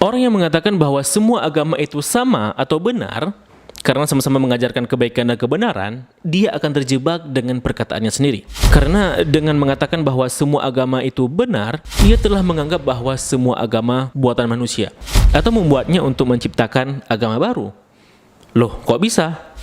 Orang yang mengatakan bahwa semua agama itu sama atau benar karena sama-sama mengajarkan kebaikan dan kebenaran, dia akan terjebak dengan perkataannya sendiri. Karena dengan mengatakan bahwa semua agama itu benar, ia telah menganggap bahwa semua agama buatan manusia atau membuatnya untuk menciptakan agama baru. Loh, kok bisa?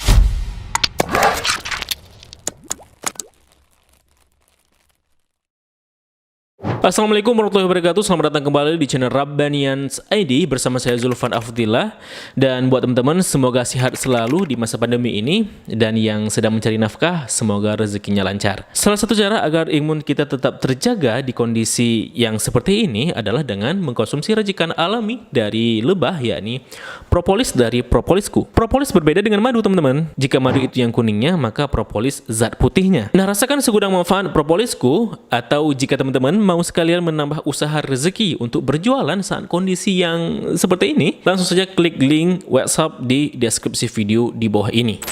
Assalamualaikum warahmatullahi wabarakatuh. Selamat datang kembali di channel Rabbanians ID bersama saya Zulfan Afdillah. Dan buat teman-teman, semoga sehat selalu di masa pandemi ini, dan yang sedang mencari nafkah, semoga rezekinya lancar. Salah satu cara agar imun kita tetap terjaga di kondisi yang seperti ini adalah dengan mengkonsumsi racikan alami dari lebah, yakni propolis dari propolisku. Propolis berbeda dengan madu, teman-teman. Jika madu itu yang kuningnya, maka propolis zat putihnya. Nah, rasakan segudang manfaat propolisku, atau jika teman-teman mau sekalian menambah usaha rezeki untuk berjualan saat kondisi yang seperti ini, langsung saja klik link WhatsApp di deskripsi video di bawah ini.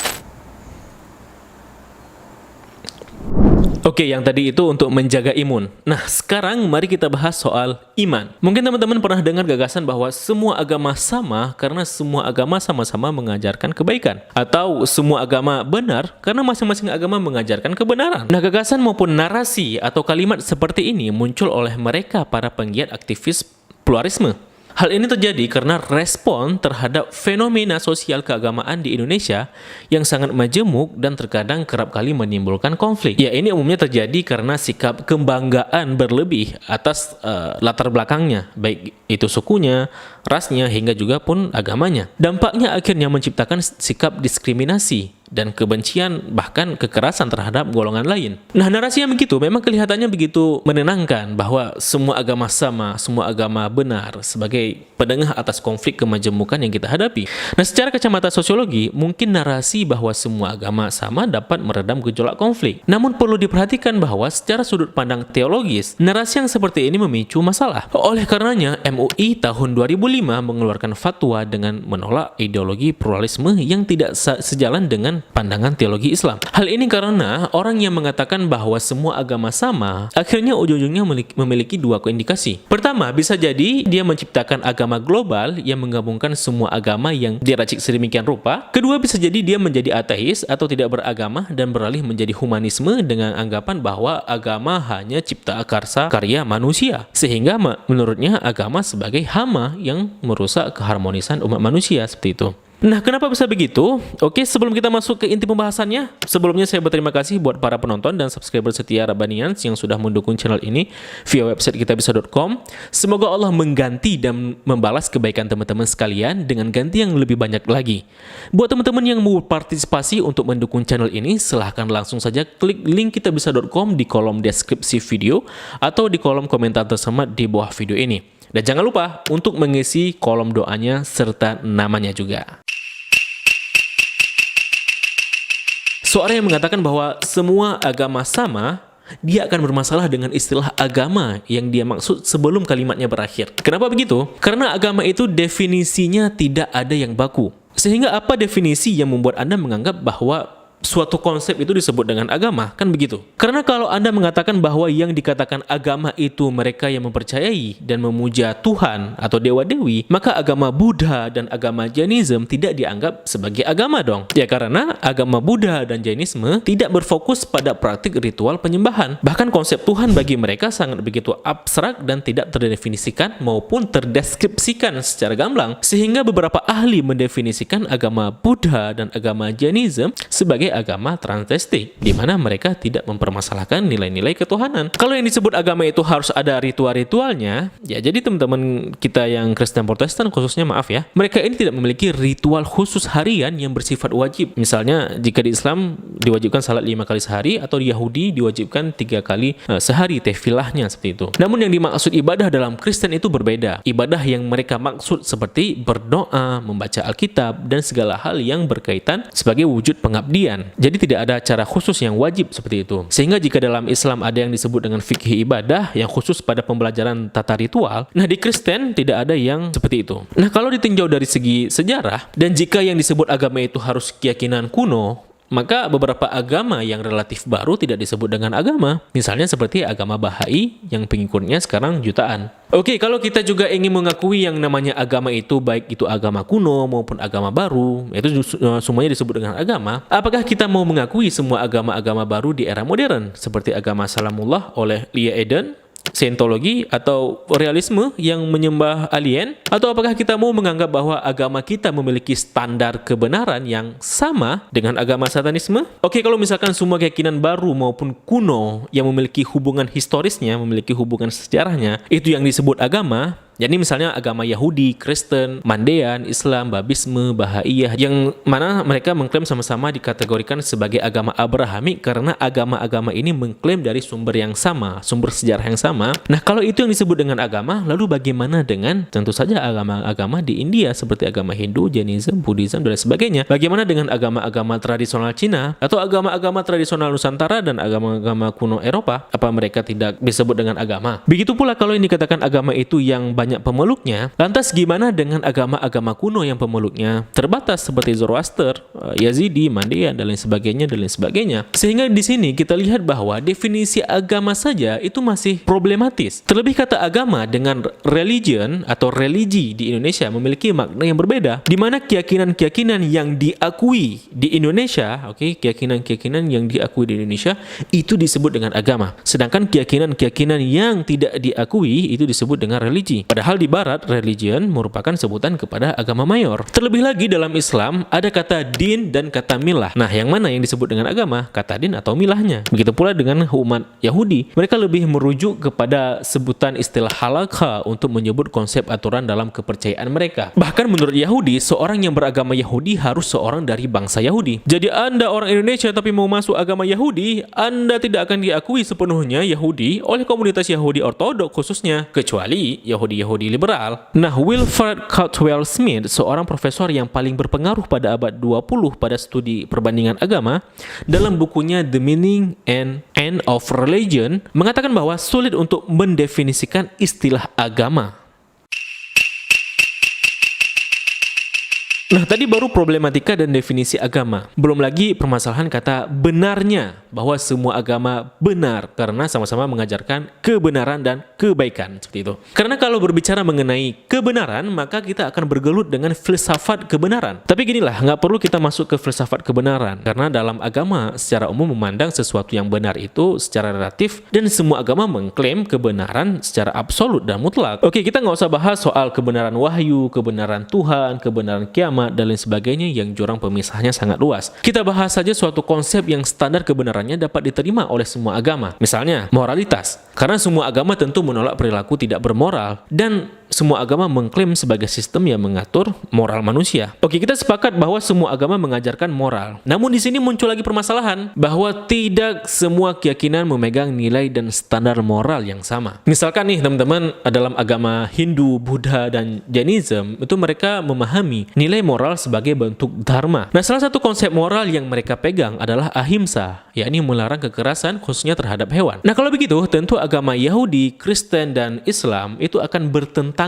Oke, yang tadi itu untuk menjaga imun. Nah, sekarang mari kita bahas soal iman. Mungkin teman-teman pernah dengar gagasan bahwa semua agama sama karena semua agama sama-sama mengajarkan kebaikan. Atau semua agama benar karena masing-masing agama mengajarkan kebenaran. Nah, gagasan maupun narasi atau kalimat seperti ini muncul oleh mereka para penggiat aktivis pluralisme. Hal ini terjadi karena respon terhadap fenomena sosial keagamaan di Indonesia yang sangat majemuk dan terkadang kerap kali menimbulkan konflik. Ya, ini umumnya terjadi karena sikap kebanggaan berlebih atas latar belakangnya, baik itu sukunya, rasnya, hingga juga pun agamanya. Dampaknya akhirnya menciptakan sikap diskriminasi dan kebencian, bahkan kekerasan terhadap golongan lain. Nah, narasi yang begitu memang kelihatannya begitu menenangkan bahwa semua agama sama, semua agama benar, sebagai penengah atas konflik kemajemukan yang kita hadapi. Nah, secara kacamata sosiologi, mungkin narasi bahwa semua agama sama dapat meredam gejolak konflik. Namun perlu diperhatikan bahwa secara sudut pandang teologis, narasi yang seperti ini memicu masalah. Oleh karenanya, MUI tahun 2005 mengeluarkan fatwa dengan menolak ideologi pluralisme yang tidak sejalan dengan pandangan teologi Islam. Hal ini karena orang yang mengatakan bahwa semua agama sama, akhirnya ujung-ujungnya memiliki dua indikasi. Pertama, bisa jadi dia menciptakan agama global yang menggabungkan semua agama yang diracik sedemikian rupa. Kedua, bisa jadi dia menjadi ateis atau tidak beragama dan beralih menjadi humanisme dengan anggapan bahwa agama hanya cipta karsa karya manusia. Sehingga menurutnya agama sebagai hama yang merusak keharmonisan umat manusia, seperti itu. Nah, kenapa bisa begitu? Oke, sebelum kita masuk ke inti pembahasannya, sebelumnya saya berterima kasih buat para penonton dan subscriber setia Rabbanians yang sudah mendukung channel ini via website kitabisa.com. Semoga Allah mengganti dan membalas kebaikan teman-teman sekalian dengan ganti yang lebih banyak lagi. Buat teman-teman yang mau partisipasi untuk mendukung channel ini, silahkan langsung saja klik link kitabisa.com di kolom deskripsi video atau di kolom komentar tersemat di bawah video ini. Dan jangan lupa untuk mengisi kolom doanya serta namanya juga. Suara yang mengatakan bahwa semua agama sama, dia akan bermasalah dengan istilah agama yang dia maksud sebelum kalimatnya berakhir. Kenapa begitu? Karena agama itu definisinya tidak ada yang baku. Sehingga apa definisi yang membuat Anda menganggap bahwa suatu konsep itu disebut dengan agama? Kan begitu. Karena kalau Anda mengatakan bahwa yang dikatakan agama itu mereka yang mempercayai dan memuja Tuhan atau dewa-dewi, maka agama Buddha dan agama Jainisme tidak dianggap sebagai agama dong. Ya, karena agama Buddha dan Jainisme tidak berfokus pada praktik ritual penyembahan. Bahkan konsep Tuhan bagi mereka sangat begitu abstrak dan tidak terdefinisikan maupun terdeskripsikan secara gamblang. Sehingga beberapa ahli mendefinisikan agama Buddha dan agama Jainisme sebagai agama transdestik, di mana mereka tidak mempermasalahkan nilai-nilai ketuhanan. Kalau yang disebut agama itu harus ada ritual-ritualnya, ya jadi teman-teman kita yang Kristen Protestan khususnya, maaf ya, mereka ini tidak memiliki ritual khusus harian yang bersifat wajib. Misalnya jika di Islam diwajibkan salat 5 kali sehari, atau di Yahudi diwajibkan 3 kali sehari tefilahnya, seperti itu. Namun yang dimaksud ibadah dalam Kristen itu berbeda. Ibadah yang mereka maksud seperti berdoa, membaca Alkitab, dan segala hal yang berkaitan sebagai wujud pengabdian. Jadi tidak ada cara khusus yang wajib seperti itu. Sehingga jika dalam Islam ada yang disebut dengan fikih ibadah yang khusus pada pembelajaran tata ritual, nah di Kristen tidak ada yang seperti itu. Nah, kalau ditinjau dari segi sejarah, dan jika yang disebut agama itu harus keyakinan kuno, maka beberapa agama yang relatif baru tidak disebut dengan agama. Misalnya seperti agama Bahai yang pengikutnya sekarang jutaan. Oke, kalau kita juga ingin mengakui yang namanya agama itu, baik itu agama kuno maupun agama baru, itu semuanya disebut dengan agama. Apakah kita mau mengakui semua agama-agama baru di era modern, seperti agama Salamullah oleh Lia Eden, Scientology atau realisme yang menyembah alien? Atau apakah kita mau menganggap bahwa agama kita memiliki standar kebenaran yang sama dengan agama satanisme? Oke, kalau misalkan semua keyakinan baru maupun kuno yang memiliki hubungan historisnya, memiliki hubungan sejarahnya, itu yang disebut agama. Jadi misalnya agama Yahudi, Kristen, Mandean, Islam, Babisme, Bahaiyah, yang mana mereka mengklaim sama-sama dikategorikan sebagai agama Abrahamik karena agama-agama ini mengklaim dari sumber yang sama, sumber sejarah yang sama. Nah, kalau itu yang disebut dengan agama, lalu bagaimana dengan tentu saja agama-agama di India seperti agama Hindu, Jainism, Buddhism, dan sebagainya? Bagaimana dengan agama-agama tradisional Cina atau agama-agama tradisional Nusantara dan agama-agama kuno Eropa? Apa mereka tidak disebut dengan agama? Begitu pula kalau yang dikatakan agama itu yang banyak pemeluknya, lantas gimana dengan agama-agama kuno yang pemeluknya terbatas seperti Zoroaster, Yazidi, Mandean, dan lain sebagainya. Sehingga di sini kita lihat bahwa definisi agama saja itu masih problematis. Terlebih kata agama dengan religion atau religi di Indonesia memiliki makna yang berbeda, di mana keyakinan-keyakinan yang diakui di Indonesia, keyakinan-keyakinan yang diakui di Indonesia itu disebut dengan agama. Sedangkan keyakinan-keyakinan yang tidak diakui itu disebut dengan religi. Padahal di barat, religion merupakan sebutan kepada agama mayor. Terlebih lagi dalam Islam, ada kata din dan kata milah. Nah, yang mana yang disebut dengan agama? Kata din atau milahnya. Begitu pula dengan umat Yahudi. Mereka lebih merujuk kepada sebutan istilah halakha untuk menyebut konsep aturan dalam kepercayaan mereka. Bahkan menurut Yahudi, seorang yang beragama Yahudi harus seorang dari bangsa Yahudi. Jadi Anda orang Indonesia tapi mau masuk agama Yahudi, Anda tidak akan diakui sepenuhnya Yahudi oleh komunitas Yahudi Ortodok khususnya, kecuali Yahudi liberal. Nah, Wilfred Caldwell Smith, seorang profesor yang paling berpengaruh pada abad 20 pada studi perbandingan agama, dalam bukunya The Meaning and End of Religion, mengatakan bahwa sulit untuk mendefinisikan istilah agama. Nah, tadi baru problematika dan definisi agama. Belum lagi permasalahan kata benarnya, bahwa semua agama benar karena sama-sama mengajarkan kebenaran dan kebaikan, seperti itu. Karena kalau berbicara mengenai kebenaran, maka kita akan bergelut dengan filsafat kebenaran. Tapi ginilah, nggak perlu kita masuk ke filsafat kebenaran, karena dalam agama secara umum memandang sesuatu yang benar itu secara relatif, dan semua agama mengklaim kebenaran secara absolut dan mutlak. Oke, kita nggak usah bahas soal kebenaran wahyu, kebenaran Tuhan, kebenaran kiamat, dan lain sebagainya yang jurang pemisahnya sangat luas. Kita bahas saja suatu konsep yang standar kebenarannya dapat diterima oleh semua agama. Misalnya, moralitas. Karena semua agama tentu menolak perilaku tidak bermoral, dan semua agama mengklaim sebagai sistem yang mengatur moral manusia. Oke, kita sepakat bahwa semua agama mengajarkan moral. Namun di sini muncul lagi permasalahan bahwa tidak semua keyakinan memegang nilai dan standar moral yang sama. Misalkan nih teman-teman, dalam agama Hindu, Buddha, dan Jainism itu mereka memahami nilai moral sebagai bentuk dharma. Nah, salah satu konsep moral yang mereka pegang adalah ahimsa, yakni melarang kekerasan khususnya terhadap hewan. Nah, kalau begitu tentu agama Yahudi, Kristen, dan Islam itu akan bertentangan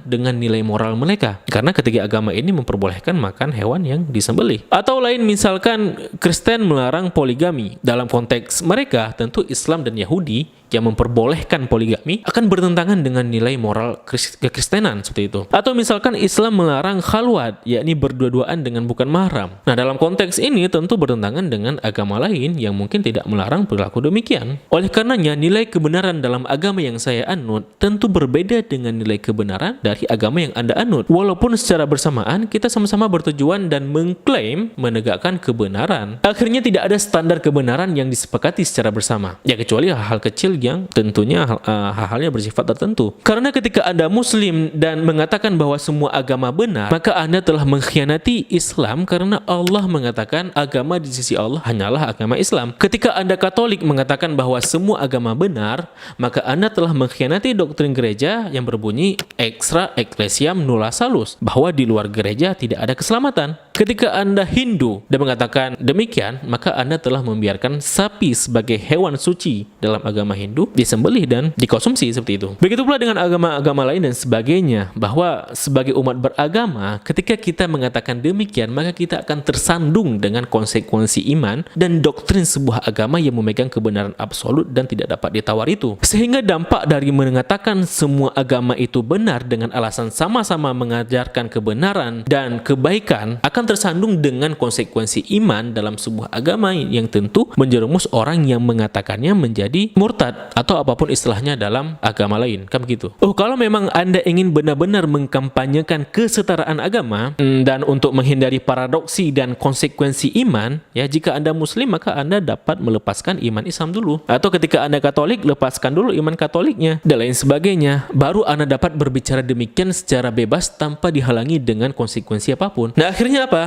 dengan nilai moral mereka, karena ketiga agama ini memperbolehkan makan hewan yang disembelih. Atau lain, misalkan Kristen melarang poligami. Dalam konteks mereka, tentu Islam dan Yahudi yang memperbolehkan poligami akan bertentangan dengan nilai moral kekristenan, seperti itu. Atau misalkan Islam melarang khalwat, yakni berdua-duaan dengan bukan mahram. Nah, dalam konteks ini tentu bertentangan dengan agama lain yang mungkin tidak melarang perilaku demikian. Oleh karenanya, nilai kebenaran dalam agama yang saya anut tentu berbeda dengan nilai kebenaran dari agama yang Anda anut. Walaupun secara bersamaan kita sama-sama bertujuan dan mengklaim menegakkan kebenaran, akhirnya tidak ada standar kebenaran yang disepakati secara bersama. Ya, kecuali hal-hal kecil yang tentunya hal-halnya bersifat tertentu. Karena ketika Anda Muslim dan mengatakan bahwa semua agama benar, maka Anda telah mengkhianati Islam, karena Allah mengatakan agama di sisi Allah hanyalah agama Islam. Ketika Anda Katolik mengatakan bahwa semua agama benar, maka Anda telah mengkhianati doktrin gereja yang berbunyi extra ecclesiam nulla salus, bahwa di luar gereja tidak ada keselamatan. Ketika Anda Hindu dan mengatakan demikian, maka Anda telah membiarkan sapi sebagai hewan suci dalam agama Hindu disembelih dan dikonsumsi seperti itu. Begitu pula dengan agama-agama lain dan sebagainya, bahwa sebagai umat beragama, ketika kita mengatakan demikian, maka kita akan tersandung dengan konsekuensi iman dan doktrin sebuah agama yang memegang kebenaran absolut dan tidak dapat ditawar itu. Sehingga dampak dari mengatakan semua agama itu benar dengan alasan sama-sama mengajarkan kebenaran dan kebaikan akan tersandung dengan konsekuensi iman dalam sebuah agama yang tentu menjerumus orang yang mengatakannya menjadi murtad atau apapun istilahnya dalam agama lain, kan begitu. Kalau memang Anda ingin benar-benar mengkampanyekan kesetaraan agama dan untuk menghindari paradoksi dan konsekuensi iman, ya, jika Anda Muslim maka Anda dapat melepaskan iman Islam dulu, atau ketika Anda Katolik lepaskan dulu iman Katoliknya dan lain sebagainya, baru Anda dapat berbicara demikian secara bebas tanpa dihalangi dengan konsekuensi apapun. Nah, akhirnya apa?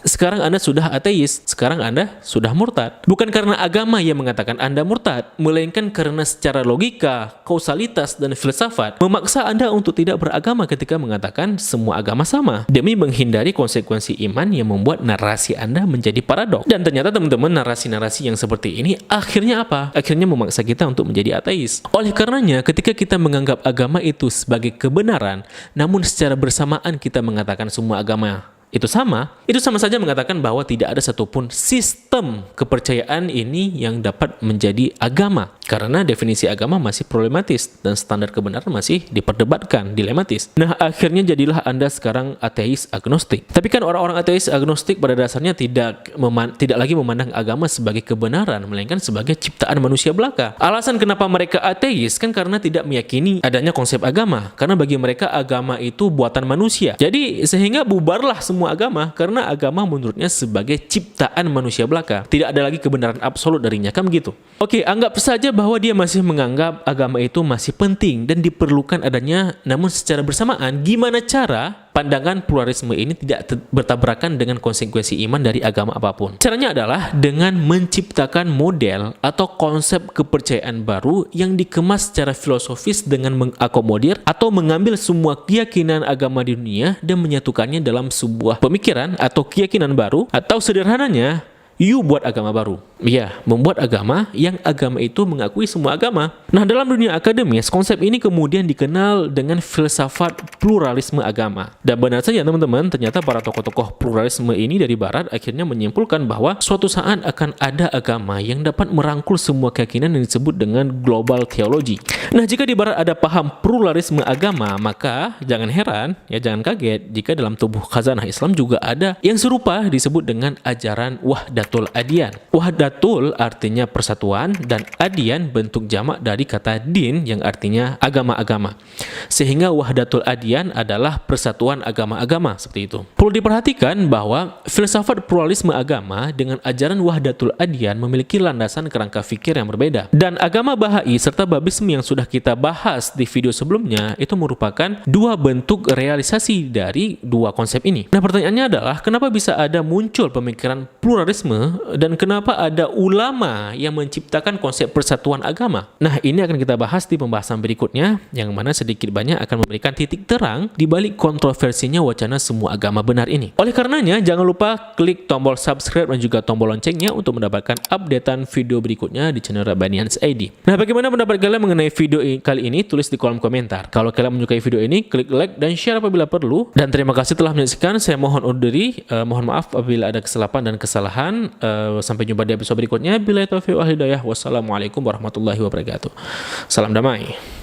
Sekarang Anda sudah ateis, sekarang Anda sudah murtad. Bukan karena agama yang mengatakan Anda murtad, melainkan karena secara logika, kausalitas, dan filsafat memaksa Anda untuk tidak beragama ketika mengatakan semua agama sama, demi menghindari konsekuensi iman yang membuat narasi Anda menjadi paradok. Dan ternyata teman-teman, narasi-narasi yang seperti ini akhirnya apa? Akhirnya memaksa kita untuk menjadi ateis. Oleh karenanya, ketika kita menganggap agama itu sebagai kebenaran, namun secara bersamaan kita mengatakan semua agama itu sama saja mengatakan bahwa tidak ada satupun sistem kepercayaan ini yang dapat menjadi agama, karena definisi agama masih problematis dan standar kebenaran masih diperdebatkan, dilematis. Nah, akhirnya jadilah Anda sekarang ateis agnostik. Tapi kan orang-orang ateis agnostik pada dasarnya tidak lagi memandang agama sebagai kebenaran, melainkan sebagai ciptaan manusia belaka. Alasan kenapa mereka ateis kan karena tidak meyakini adanya konsep agama, karena bagi mereka agama itu buatan manusia. Jadi sehingga bubarlah semua agama, karena agama menurutnya sebagai ciptaan manusia belaka, tidak ada lagi kebenaran absolut darinya, kan begitu. Oke, anggap saja bahwa dia masih menganggap agama itu masih penting dan diperlukan adanya, namun secara bersamaan gimana cara pandangan pluralisme ini tidak bertabrakan dengan konsekuensi iman dari agama apapun. Caranya adalah dengan menciptakan model atau konsep kepercayaan baru yang dikemas secara filosofis dengan mengakomodir atau mengambil semua keyakinan agama di dunia dan menyatukannya dalam sebuah pemikiran atau keyakinan baru, atau sederhananya you buat agama baru. Ya, membuat agama yang agama itu mengakui semua agama. Nah, dalam dunia akademis, konsep ini kemudian dikenal dengan filsafat pluralisme agama. Dan benar saja teman-teman, ternyata para tokoh-tokoh pluralisme ini dari barat akhirnya menyimpulkan bahwa suatu saat akan ada agama yang dapat merangkul semua keyakinan yang disebut dengan global theology. Nah, jika di barat ada paham pluralisme agama, maka jangan heran, ya jangan kaget jika dalam tubuh khazanah Islam juga ada yang serupa disebut dengan ajaran Wahdatul Adyan. Wahdatul artinya persatuan dan adyan bentuk jamak dari kata din yang artinya agama-agama. Sehingga Wahdatul Adyan adalah persatuan agama-agama, seperti itu. Perlu diperhatikan bahwa filsafat pluralisme agama dengan ajaran Wahdatul Adyan memiliki landasan kerangka fikir yang berbeda. Dan agama Bahai serta Babisme yang sudah kita bahas di video sebelumnya itu merupakan dua bentuk realisasi dari dua konsep ini. Nah, pertanyaannya adalah kenapa bisa ada muncul pemikiran pluralisme dan kenapa ada ulama yang menciptakan konsep persatuan agama? Nah, ini akan kita bahas di pembahasan berikutnya, yang mana sedikit banyak akan memberikan titik terang di balik kontroversinya wacana semua agama benar ini. Oleh karenanya, jangan lupa klik tombol subscribe dan juga tombol loncengnya untuk mendapatkan updatean video berikutnya di channel Rabbanians ID. Nah, bagaimana pendapat kalian mengenai video kali ini? Tulis di kolom komentar. Kalau kalian menyukai video ini, klik like dan share apabila perlu. Dan terima kasih telah menyaksikan. Saya mohon undur diri. Mohon maaf apabila ada kesilapan dan kesalahan. Sampai jumpa di episode berikutnya. Billahi taufiq wal hidayah. Wassalamualaikum warahmatullahi wabarakatuh. Salam damai.